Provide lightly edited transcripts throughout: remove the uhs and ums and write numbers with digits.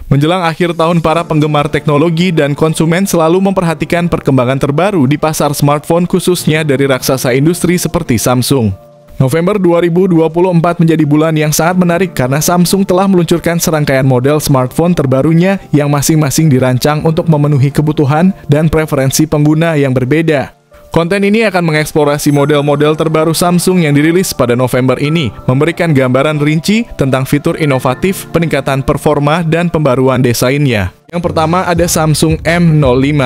Menjelang akhir tahun, para penggemar teknologi dan konsumen selalu memperhatikan perkembangan terbaru di pasar smartphone, khususnya dari raksasa industri seperti Samsung. November 2024 menjadi bulan yang sangat menarik karena Samsung telah meluncurkan serangkaian model smartphone terbarunya yang masing-masing dirancang untuk memenuhi kebutuhan dan preferensi pengguna yang berbeda. Konten ini akan mengeksplorasi model-model terbaru Samsung yang dirilis pada November ini, memberikan gambaran rinci tentang fitur inovatif, peningkatan performa, dan pembaruan desainnya. Yang pertama ada Samsung M05.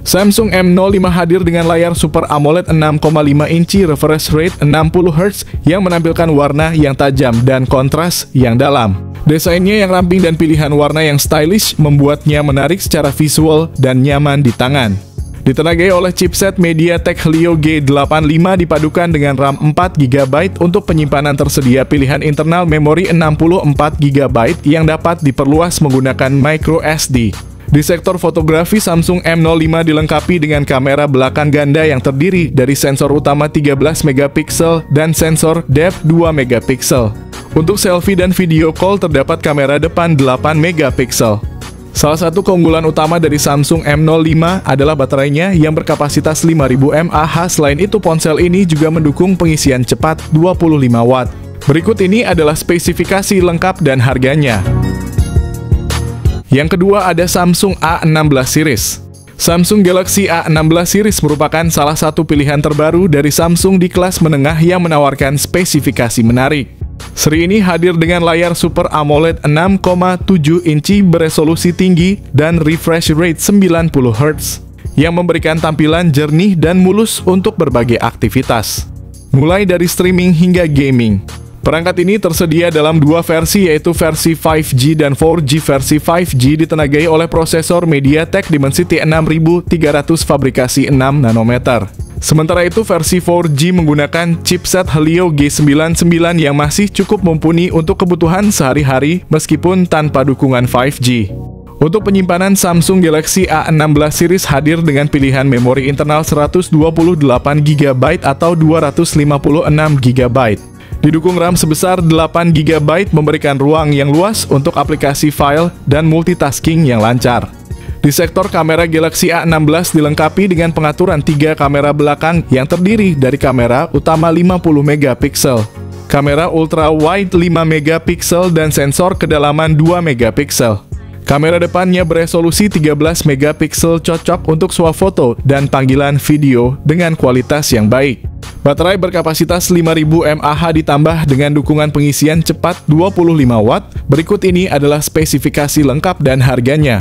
Samsung M05 hadir dengan layar Super AMOLED 6,5 inci refresh rate 60Hz yang menampilkan warna yang tajam dan kontras yang dalam. Desainnya yang ramping dan pilihan warna yang stylish membuatnya menarik secara visual dan nyaman di tangan. Ditenagai oleh chipset MediaTek Helio G85 dipadukan dengan RAM 4GB untuk penyimpanan, tersedia pilihan internal memori 64GB yang dapat diperluas menggunakan microSD. Di sektor fotografi, Samsung M05 dilengkapi dengan kamera belakang ganda yang terdiri dari sensor utama 13MP dan sensor depth 2MP. Untuk selfie dan video call terdapat kamera depan 8MP. Salah satu keunggulan utama dari Samsung M05 adalah baterainya yang berkapasitas 5000 mAh. Selain itu, ponsel ini juga mendukung pengisian cepat 25 Watt. Berikut ini adalah spesifikasi lengkap dan harganya. Yang kedua ada Samsung A16 series. Samsung Galaxy A16 series merupakan salah satu pilihan terbaru dari Samsung di kelas menengah yang menawarkan spesifikasi menarik. Seri ini hadir dengan layar Super AMOLED 6,7 inci beresolusi tinggi dan refresh rate 90Hz yang memberikan tampilan jernih dan mulus untuk berbagai aktivitas, mulai dari streaming hingga gaming. Perangkat ini tersedia dalam dua versi, yaitu versi 5G dan 4G. Versi 5G ditenagai oleh prosesor MediaTek Dimensity 6300 fabrikasi 6 nanometer. Sementara itu, versi 4G menggunakan chipset Helio G99 yang masih cukup mumpuni untuk kebutuhan sehari-hari meskipun tanpa dukungan 5G. Untuk penyimpanan, Samsung Galaxy A16 series hadir dengan pilihan memori internal 128GB atau 256GB. Didukung RAM sebesar 8GB, memberikan ruang yang luas untuk aplikasi file dan multitasking yang lancar. Di sektor kamera, Galaxy A16 dilengkapi dengan pengaturan 3 kamera belakang yang terdiri dari kamera utama 50MP, kamera ultra wide 5MP, dan sensor kedalaman 2MP. Kamera depannya beresolusi 13MP, cocok untuk swafoto dan panggilan video dengan kualitas yang baik. Baterai berkapasitas 5000 mAh ditambah dengan dukungan pengisian cepat 25 Watt. Berikut ini adalah spesifikasi lengkap dan harganya.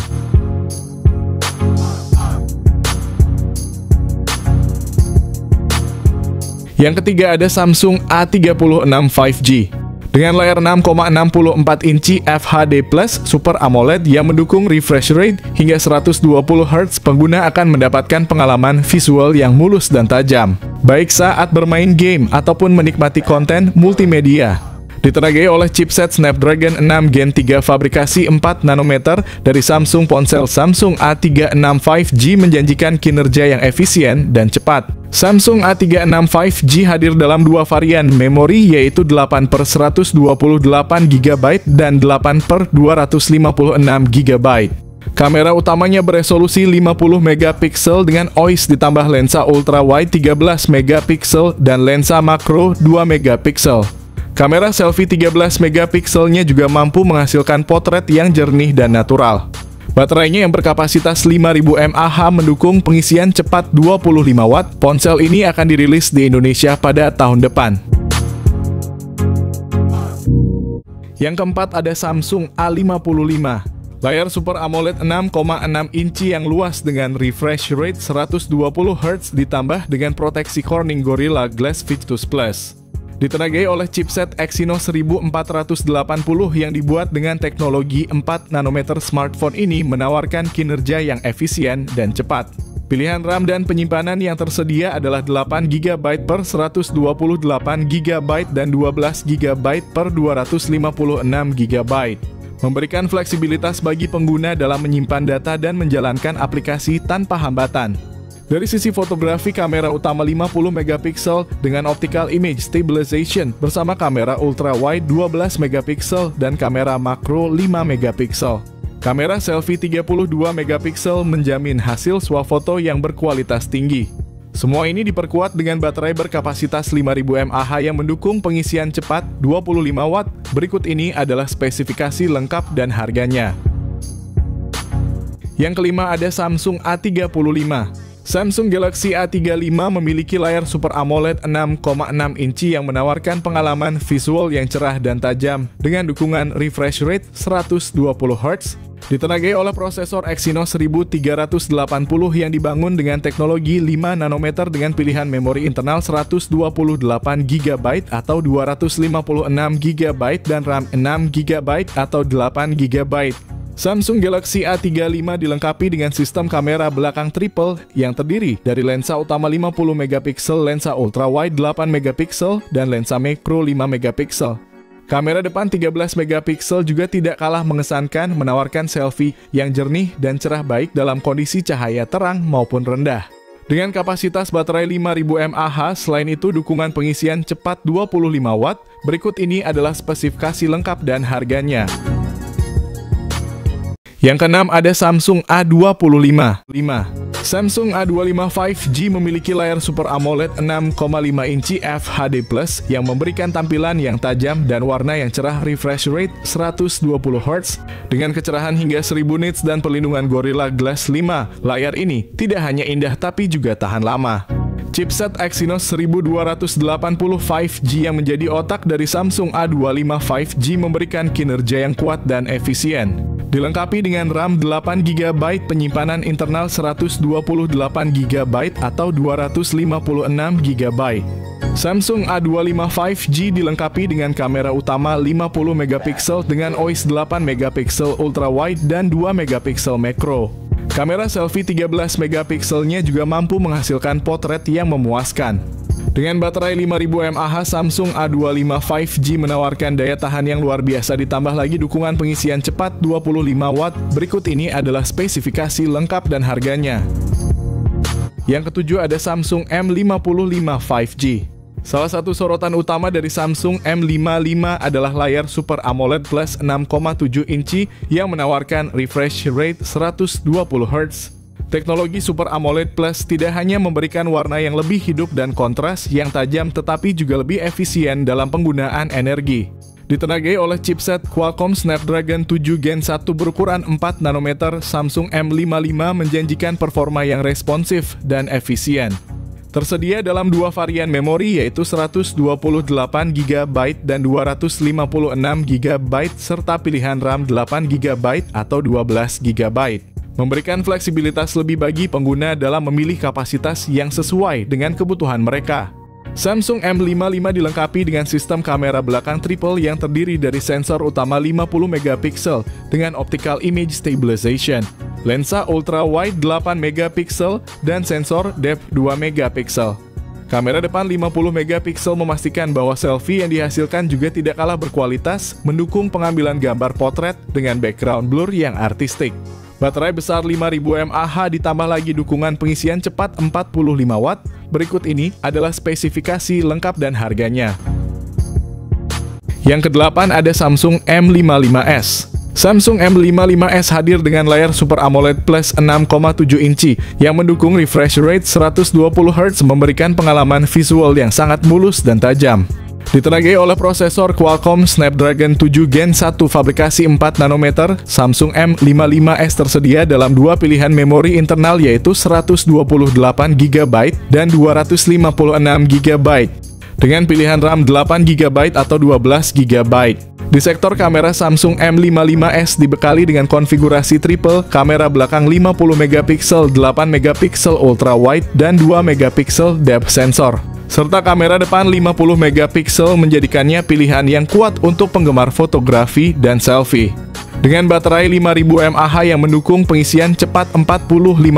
Yang ketiga ada Samsung A36 5G. Dengan layar 6,64 inci FHD+ Super AMOLED yang mendukung refresh rate hingga 120Hz, pengguna akan mendapatkan pengalaman visual yang mulus dan tajam, baik saat bermain game ataupun menikmati konten multimedia. Ditenagai oleh chipset Snapdragon 6 Gen 3 fabrikasi 4 nanometer dari Samsung, ponsel Samsung A36 5G menjanjikan kinerja yang efisien dan cepat. Samsung A36 5G hadir dalam dua varian memori, yaitu 8/128GB dan 8/256GB. Kamera utamanya beresolusi 50MP dengan OIS ditambah lensa ultra wide 13MP dan lensa makro 2MP. Kamera selfie 13MP-nya juga mampu menghasilkan potret yang jernih dan natural. Baterainya yang berkapasitas 5000 mAh mendukung pengisian cepat 25 Watt. Ponsel ini akan dirilis di Indonesia pada tahun depan. Yang keempat ada Samsung A55. Layar Super AMOLED 6,6 inci yang luas dengan refresh rate 120Hz ditambah dengan proteksi Corning Gorilla Glass Victus Plus. Ditenagai oleh chipset Exynos 1480 yang dibuat dengan teknologi 4 nanometer. Smartphone ini menawarkan kinerja yang efisien dan cepat. Pilihan RAM dan penyimpanan yang tersedia adalah 8GB per 128GB dan 12GB per 256GB. Memberikan fleksibilitas bagi pengguna dalam menyimpan data dan menjalankan aplikasi tanpa hambatan. Dari sisi fotografi, kamera utama 50MP dengan optical image stabilization bersama kamera ultra wide 12MP dan kamera makro 5MP. Kamera selfie 32 megapiksel menjamin hasil swafoto yang berkualitas tinggi. Semua ini diperkuat dengan baterai berkapasitas 5000 mAh yang mendukung pengisian cepat 25 watt. Berikut ini adalah spesifikasi lengkap dan harganya. Yang kelima ada Samsung A35. Samsung Galaxy A35 memiliki layar Super AMOLED 6,6 inci yang menawarkan pengalaman visual yang cerah dan tajam dengan dukungan refresh rate 120 Hz. Ditenagai oleh prosesor Exynos 1380 yang dibangun dengan teknologi 5 nanometer dengan pilihan memori internal 128 GB atau 256 GB dan RAM 6 GB atau 8 GB. Samsung Galaxy A35 dilengkapi dengan sistem kamera belakang triple yang terdiri dari lensa utama 50 megapiksel, lensa ultrawide 8 megapiksel, dan lensa makro 5 megapiksel. Kamera depan 13 megapiksel juga tidak kalah mengesankan, menawarkan selfie yang jernih dan cerah baik dalam kondisi cahaya terang maupun rendah. Dengan kapasitas baterai 5000 mAh, selain itu dukungan pengisian cepat 25 watt. Berikut ini adalah spesifikasi lengkap dan harganya. Yang keenam ada Samsung A25. Samsung A25 5G memiliki layar Super AMOLED 6,5 inci FHD+ yang memberikan tampilan yang tajam dan warna yang cerah, refresh rate 120 Hz dengan kecerahan hingga 1000 nits dan perlindungan Gorilla Glass 5. Layar ini tidak hanya indah tapi juga tahan lama. Chipset Exynos 1280 5G yang menjadi otak dari Samsung A25 5G memberikan kinerja yang kuat dan efisien. Dilengkapi dengan RAM 8 GB, penyimpanan internal 128 GB atau 256 GB. Samsung A25 5G dilengkapi dengan kamera utama 50 megapiksel dengan OIS 8 megapiksel ultrawide dan 2 megapiksel makro. Kamera selfie 13 megapikselnya juga mampu menghasilkan potret yang memuaskan. Dengan baterai 5000 mAh, Samsung A25 5G menawarkan daya tahan yang luar biasa ditambah lagi dukungan pengisian cepat 25 watt. Berikut ini adalah spesifikasi lengkap dan harganya. Yang ketujuh ada Samsung M55 5G. Salah satu sorotan utama dari Samsung M55 adalah layar Super AMOLED Plus 6,7 inci yang menawarkan refresh rate 120 Hz. Teknologi Super AMOLED Plus tidak hanya memberikan warna yang lebih hidup dan kontras yang tajam, tetapi juga lebih efisien dalam penggunaan energi. Ditenagai oleh chipset Qualcomm Snapdragon 7 Gen 1 berukuran 4 nanometer, Samsung M55 menjanjikan performa yang responsif dan efisien. Tersedia dalam dua varian memori yaitu 128 GB dan 256 GB serta pilihan RAM 8 GB atau 12 GB. Memberikan fleksibilitas lebih bagi pengguna dalam memilih kapasitas yang sesuai dengan kebutuhan mereka. Samsung M55 dilengkapi dengan sistem kamera belakang triple yang terdiri dari sensor utama 50 megapiksel dengan optical image stabilization, lensa ultrawide 8 megapiksel, dan sensor depth 2 megapiksel. Kamera depan 50 megapiksel memastikan bahwa selfie yang dihasilkan juga tidak kalah berkualitas, mendukung pengambilan gambar potret dengan background blur yang artistik. Baterai besar 5000 mAh ditambah lagi dukungan pengisian cepat 45 watt. Berikut ini adalah spesifikasi lengkap dan harganya. Yang kedelapan ada Samsung M55s. Samsung M55s hadir dengan layar Super AMOLED Plus 6,7 inci yang mendukung refresh rate 120 Hz memberikan pengalaman visual yang sangat mulus dan tajam. Ditenagai oleh prosesor Qualcomm Snapdragon 7 Gen 1 fabrikasi 4 nanometer, Samsung M55s tersedia dalam dua pilihan memori internal yaitu 128 GB dan 256 GB. Dengan pilihan RAM 8 GB atau 12 GB. Di sektor kamera, Samsung M55s dibekali dengan konfigurasi triple, kamera belakang 50 megapiksel, 8 megapiksel ultrawide, dan 2 megapiksel depth sensor. Serta kamera depan 50 megapiksel menjadikannya pilihan yang kuat untuk penggemar fotografi dan selfie. Dengan baterai 5000 mAh yang mendukung pengisian cepat 45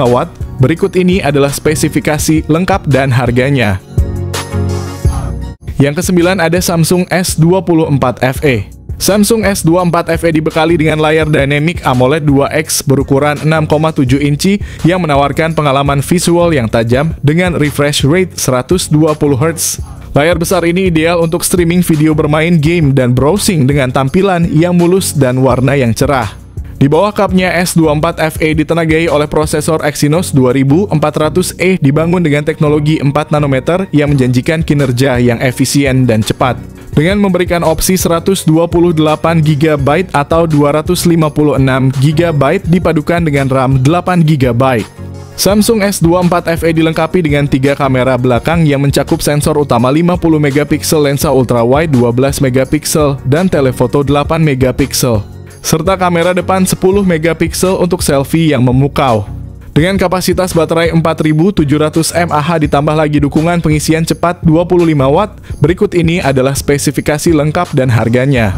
watt, berikut ini adalah spesifikasi lengkap dan harganya. Yang kesembilan ada Samsung S24 FE. Samsung S24 FE dibekali dengan layar Dynamic AMOLED 2X berukuran 6,7 inci yang menawarkan pengalaman visual yang tajam dengan refresh rate 120 Hz. Layar besar ini ideal untuk streaming video, bermain game, dan browsing dengan tampilan yang mulus dan warna yang cerah. Di bawah cupnya S24 FE ditenagai oleh prosesor Exynos 2400E dibangun dengan teknologi 4 nanometer yang menjanjikan kinerja yang efisien dan cepat. Dengan memberikan opsi 128GB atau 256GB dipadukan dengan RAM 8GB. Samsung S24 FE dilengkapi dengan 3 kamera belakang yang mencakup sensor utama 50MP, lensa ultrawide 12MP, dan telefoto 8MP. Serta kamera depan 10MP untuk selfie yang memukau. Dengan kapasitas baterai 4700 mAh ditambah lagi dukungan pengisian cepat 25 watt, berikut ini adalah spesifikasi lengkap dan harganya.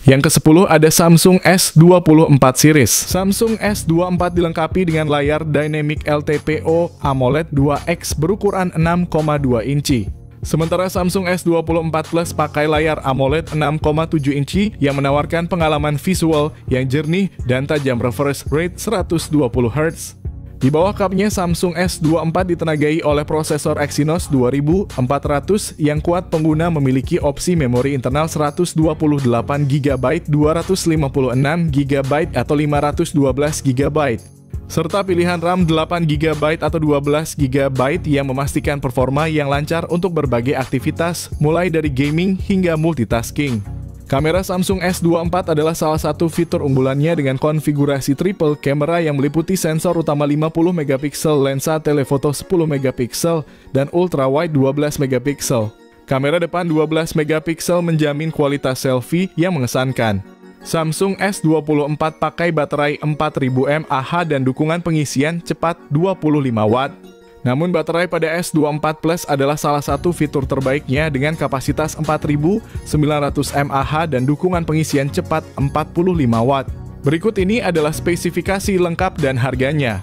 Yang ke-10 ada Samsung S24 series. Samsung S24 dilengkapi dengan layar Dynamic LTPO AMOLED 2X berukuran 6,2 inci. Sementara Samsung S24 Plus pakai layar AMOLED 6,7 inci yang menawarkan pengalaman visual yang jernih dan tajam refresh rate 120Hz. Di bawah cupnya Samsung S24 ditenagai oleh prosesor Exynos 2400 yang kuat. Pengguna memiliki opsi memori internal 128GB, 256GB atau 512GB. Serta pilihan RAM 8GB atau 12GB yang memastikan performa yang lancar untuk berbagai aktivitas, mulai dari gaming hingga multitasking. Kamera Samsung S24 adalah salah satu fitur unggulannya dengan konfigurasi triple camera yang meliputi sensor utama 50MP, lensa telefoto 10MP, dan ultrawide 12MP. Kamera depan 12MP menjamin kualitas selfie yang mengesankan. Samsung S24 pakai baterai 4000 mAh dan dukungan pengisian cepat 25 watt. Namun baterai pada S24 Plus adalah salah satu fitur terbaiknya dengan kapasitas 4900 mAh dan dukungan pengisian cepat 45 watt. Berikut ini adalah spesifikasi lengkap dan harganya.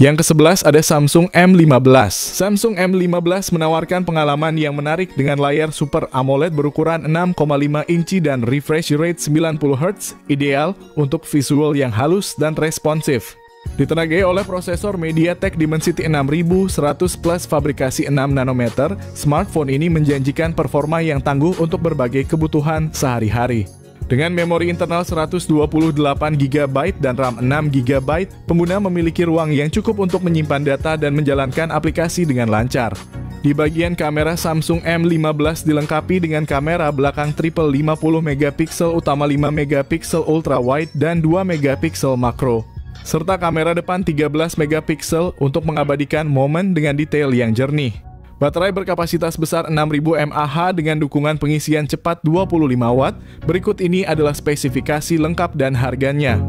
Yang ke-11 ada Samsung M15. Samsung M15 menawarkan pengalaman yang menarik dengan layar Super AMOLED berukuran 6,5 inci dan refresh rate 90Hz, ideal untuk visual yang halus dan responsif. Ditenagai oleh prosesor MediaTek Dimensity 6100 Plus fabrikasi 6 nanometer, smartphone ini menjanjikan performa yang tangguh untuk berbagai kebutuhan sehari-hari. Dengan memori internal 128GB dan RAM 6GB, pengguna memiliki ruang yang cukup untuk menyimpan data dan menjalankan aplikasi dengan lancar. Di bagian kamera, Samsung M15 dilengkapi dengan kamera belakang triple 50MP utama 5MP ultrawide dan 2MP makro. Serta kamera depan 13MP untuk mengabadikan momen dengan detail yang jernih. Baterai berkapasitas besar 6000 mAh dengan dukungan pengisian cepat 25 watt. Berikut ini adalah spesifikasi lengkap dan harganya.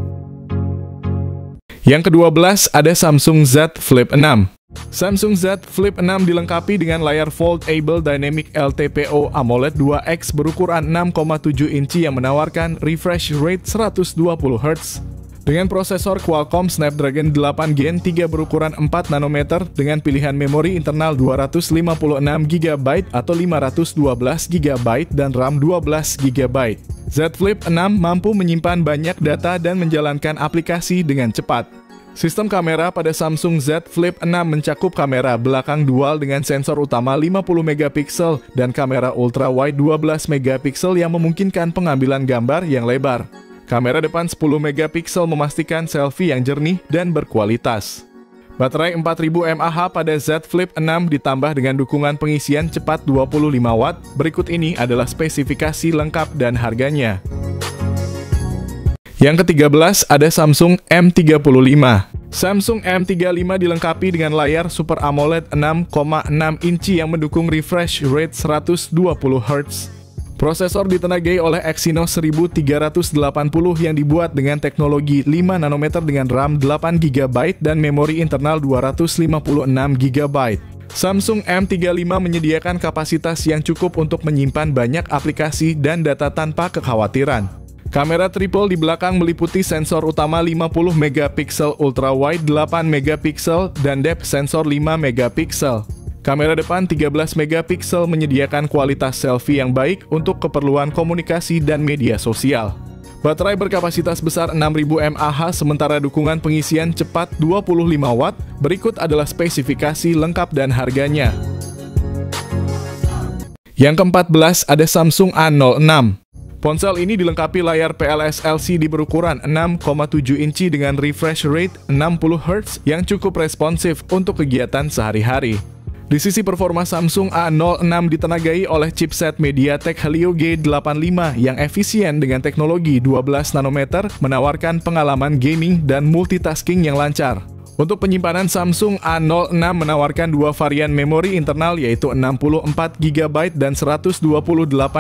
Yang ke-12 ada Samsung Z Flip 6. Samsung Z Flip 6 dilengkapi dengan layar Foldable Dynamic LTPO AMOLED 2X berukuran 6,7 inci yang menawarkan refresh rate 120Hz. Dengan prosesor Qualcomm Snapdragon 8 Gen 3 berukuran 4 nanometer dengan pilihan memori internal 256GB atau 512GB dan RAM 12GB. Z Flip 6 mampu menyimpan banyak data dan menjalankan aplikasi dengan cepat. Sistem kamera pada Samsung Z Flip 6 mencakup kamera belakang dual dengan sensor utama 50MP dan kamera ultrawide 12MP yang memungkinkan pengambilan gambar yang lebar. Kamera depan 10MP memastikan selfie yang jernih dan berkualitas. Baterai 4000 mAh pada Z Flip 6 ditambah dengan dukungan pengisian cepat 25 watt. Berikut ini adalah spesifikasi lengkap dan harganya. Yang ke-13 ada Samsung M35. Samsung M35 dilengkapi dengan layar Super AMOLED 6,6 inci yang mendukung refresh rate 120Hz. Prosesor ditenagai oleh Exynos 1380 yang dibuat dengan teknologi 5 nanometer dengan RAM 8GB dan memori internal 256GB. Samsung M35 menyediakan kapasitas yang cukup untuk menyimpan banyak aplikasi dan data tanpa kekhawatiran. Kamera triple di belakang meliputi sensor utama 50MP ultrawide 8MP dan depth sensor 5MP. Kamera depan 13MP menyediakan kualitas selfie yang baik untuk keperluan komunikasi dan media sosial. Baterai berkapasitas besar 6000 mAh sementara dukungan pengisian cepat 25 watt. Berikut adalah spesifikasi lengkap dan harganya. Yang ke-14 ada Samsung A06. Ponsel ini dilengkapi layar PLS LCD berukuran 6,7 inci dengan refresh rate 60 Hz yang cukup responsif untuk kegiatan sehari-hari. Di sisi performa, Samsung A06 ditenagai oleh chipset MediaTek Helio G85 yang efisien dengan teknologi 12 nanometer, menawarkan pengalaman gaming dan multitasking yang lancar. Untuk penyimpanan, Samsung A06 menawarkan dua varian memori internal, yaitu 64 GB dan 128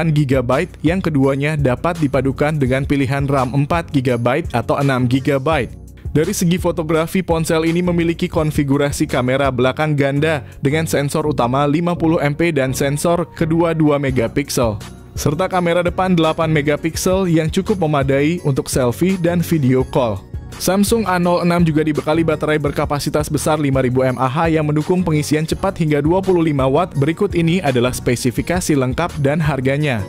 GB, yang keduanya dapat dipadukan dengan pilihan RAM 4 GB atau 6 GB. Dari segi fotografi, ponsel ini memiliki konfigurasi kamera belakang ganda dengan sensor utama 50MP dan sensor kedua 2 megapiksel, serta kamera depan 8 megapiksel yang cukup memadai untuk selfie dan video call. Samsung A06 juga dibekali baterai berkapasitas besar 5000 mAh yang mendukung pengisian cepat hingga 25 Watt. Berikut ini adalah spesifikasi lengkap dan harganya.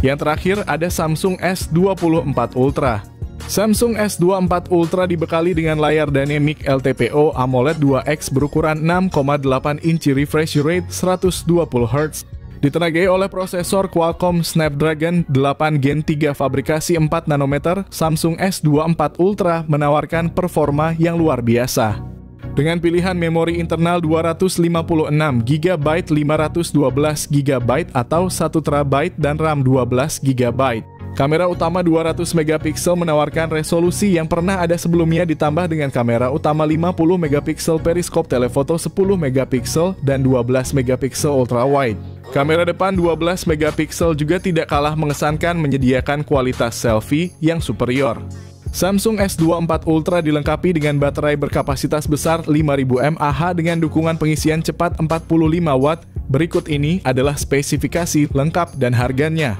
Yang terakhir ada Samsung S24 Ultra. Samsung S24 Ultra dibekali dengan layar Dynamic LTPO AMOLED 2X berukuran 6,8 inci, refresh rate 120 Hz. Ditenagai oleh prosesor Qualcomm Snapdragon 8 Gen 3 fabrikasi 4 nanometer, Samsung S24 Ultra menawarkan performa yang luar biasa. Dengan pilihan memori internal 256 GB, 512 GB atau 1 TB dan RAM 12 GB. Kamera utama 200 megapiksel menawarkan resolusi yang pernah ada sebelumnya, ditambah dengan kamera utama 50 megapiksel periskop telefoto 10 megapiksel dan 12 megapiksel ultrawide. Kamera depan 12 megapiksel juga tidak kalah mengesankan, menyediakan kualitas selfie yang superior. Samsung S24 Ultra dilengkapi dengan baterai berkapasitas besar 5000 mAh dengan dukungan pengisian cepat 45 Watt. Berikut ini adalah spesifikasi lengkap dan harganya.